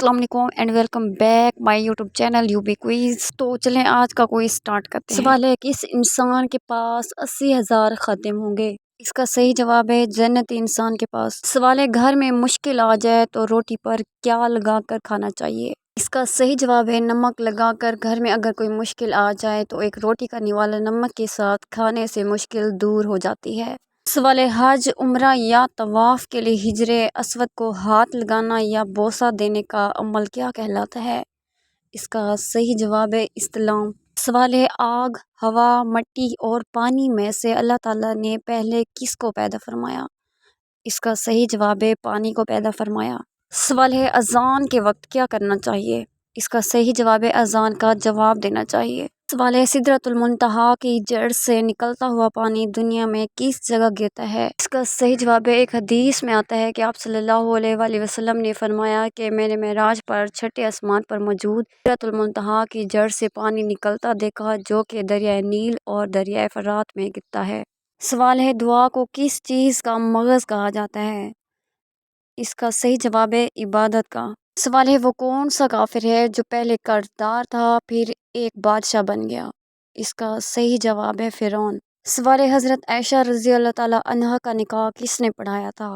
अस्सलाम वालेकुम and welcome back my YouTube channel UB quiz. तो चलें आज का कोई स्टार्ट करते हैं। सवाल है कि इस इंसान के पास 80,000 खादिम होंगे। इसका सही जवाब है जन्नती इंसान के पास। सवाल है घर में मुश्किल आ जाए तो रोटी पर क्या लगा कर खाना चाहिए। इसका सही जवाब है नमक लगाकर। घर में अगर कोई मुश्किल आ जाए तो एक रोटी का निवाला नमक के साथ खाने से मुश्किल दूर हो जाती है। सवाल है हज उम्रा या तवाफ़ के लिए हिजरे अस्वद को हाथ लगाना या बोसा देने का अमल क्या कहलाता है। इसका सही जवाब है इस्लाम। सवाल है आग, हवा, मिट्टी और पानी में से अल्लाह ताला ने पहले किसको पैदा फरमाया। इसका सही जवाब है पानी को पैदा फरमाया। सवाल है अजान के वक्त क्या करना चाहिए। इसका सही जवाब है अजान का जवाब देना चाहिए। सवाल है सिदरतुल मुंतहा की जड़ से निकलता हुआ पानी दुनिया में किस जगह गिरता है। इसका सही जवाब है एक हदीस में आता है कि आप सल्लल्लाहु अलैहि वसल्लम ने फरमाया कि मैंने मेराज पर छठे आसमान पर मौजूद सिदरतुल मुंतहा की जड़ से पानी निकलता देखा जो कि दरियाए नील और दरियाए फरात में गिरता है। सवाल है दुआ को किस चीज़ का मगज़ कहा जाता है। इसका सही जवाब है इबादत का। सवाल है वो कौन सा काफिर है जो पहले कर्जदार था फिर एक बादशाह बन गया। इसका सही जवाब है फिरौन। सवाल है हज़रत आयशा रज़ी अल्लाह ताला अन्हा का निकाह किसने पढ़ाया था।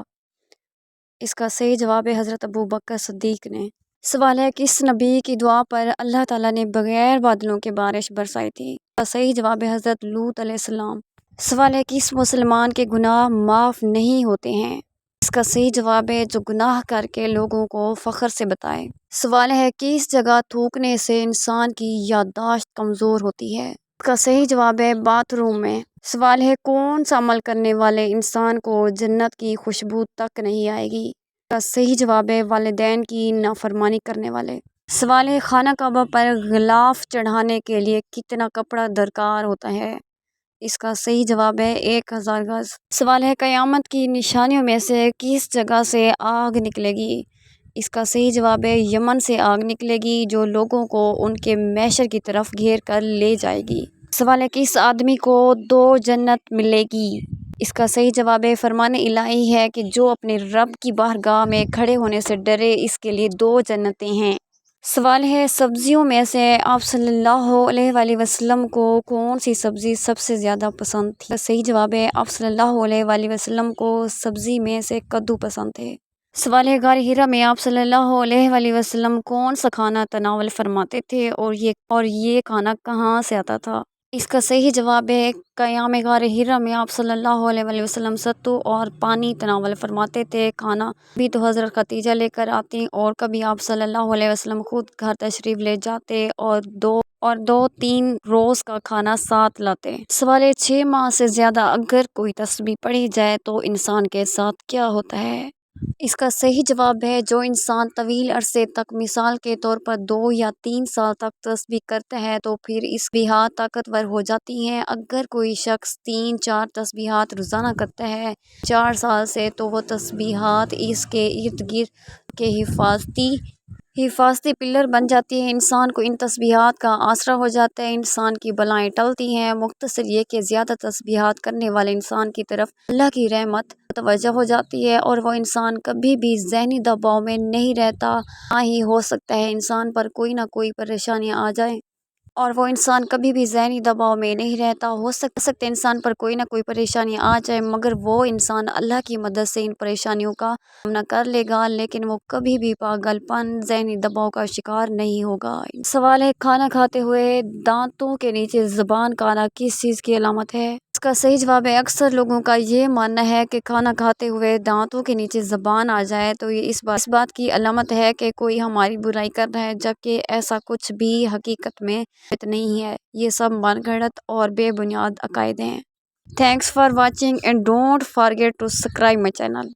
इसका सही जवाब है हज़रत अबू बकर सिद्दीक़ ने। सवाल है किस नबी की दुआ पर अल्लाह ताला ने बगैर बादलों के बारिश बरसाई थी। इसका सही जवाब है हज़रत लूत अलैहिस्सलाम। सवाल है किस मुसलमान के गुनाह माफ़ नहीं होते हैं। इसका सही जवाब है जो गुनाह करके लोगों को फ़ख्र से बताए। सवाल है किस जगह थूकने से इंसान की याददाश्त कमज़ोर होती है। इसका सही जवाब है बाथरूम में। सवाल है कौन सा अमल करने वाले इंसान को जन्नत की खुशबू तक नहीं आएगी। इसका सही जवाब है वालिदैन की नाफरमानी करने वाले। सवाल है खाना काबा पर गिलाफ चढ़ाने के लिए कितना कपड़ा दरकार होता है। इसका सही जवाब है 1000 गज। सवाल है क़यामत की निशानियों में से किस जगह से आग निकलेगी। इसका सही जवाब है यमन से आग निकलेगी जो लोगों को उनके मैशर की तरफ घेर कर ले जाएगी। सवाल है किस आदमी को 2 जन्नत मिलेगी। इसका सही जवाब है फरमाने इलाही है कि जो अपने रब की बारगाह में खड़े होने से डरे इसके लिए 2 जन्नतें हैं। सवाल है सब्जियों में से आप सल्लल्लाहु अलैहि वसल्लम को कौन सी सब्ज़ी सबसे ज़्यादा पसंद थी। सही जवाब है आप सल्लल्लाहु अलैहि वसल्लम को सब्ज़ी में से कद्दू पसंद थे। सवाल है गार हिरा में आप सल्लल्लाहु अलैहि वसल्लम कौन सा खाना तनावल फरमाते थे और ये खाना कहाँ से आता था। इसका सही जवाब है क़याम गार हिरा में आप सल्लल्लाहु अलैहि वसल्लम सत्तू और पानी तनावल फरमाते थे। खाना भी तो हज़रत खदीजा लेकर आती और कभी आप सल्लल्लाहु अलैहि वसल्लम खुद घर तशरीफ़ ले जाते और दो तीन रोज़ का खाना साथ लाते। सवाल है 6 माह से ज़्यादा अगर कोई तस्बीह पढ़ी जाए तो इंसान के साथ क्या होता है। इसका सही जवाब है जो इंसान तवील अरसे तक मिसाल के तौर पर 2 या 3 साल तक तस्बीह करता है तो फिर तस्बीहात ताकतवर हो जाती हैं। अगर कोई शख्स 3-4 तस्बीहात रोज़ाना करता है 4 साल से तो वो तस्बीहात इसके इर्द गिर्द के हिफाजती पिलर बन जाती है। इंसान को इन तस्बीहात का आसरा हो जाता है। इंसान की बलाएँ टलती हैं। मुख्तसर ये कि ज़्यादा तस्बीहात करने वाले इंसान की तरफ अल्लाह की रहमत तवज्जो हो जाती है और वो इंसान कभी भी ज़हनी दबाव में नहीं रहता। हाँ ही हो सकता है इंसान पर कोई ना कोई परेशानियाँ आ जाए और वो इंसान कभी भी ज़हनी दबाव में नहीं रहता। हो सकता है इंसान पर कोई ना कोई परेशानी आ जाए मगर वो इंसान अल्लाह की मदद से इन परेशानियों का सामना कर लेगा लेकिन वो कभी भी पागलपन ज़हनी दबाव का शिकार नहीं होगा। सवाल है खाना खाते हुए दांतों के नीचे ज़ुबान का आना किस चीज़ की अलामत है। इसका सही जवाब है अक्सर लोगों का ये मानना है कि खाना खाते हुए दांतों के नीचे ज़ुबान आ जाए तो ये इस बात की अलामत है कि कोई हमारी बुराई कर रहा है जबकि ऐसा कुछ भी हकीकत में नहीं है। ये सब मनगढ़ंत और बेबुनियाद अकायदे हैं। Thanks for watching and don't forget to subscribe my channel.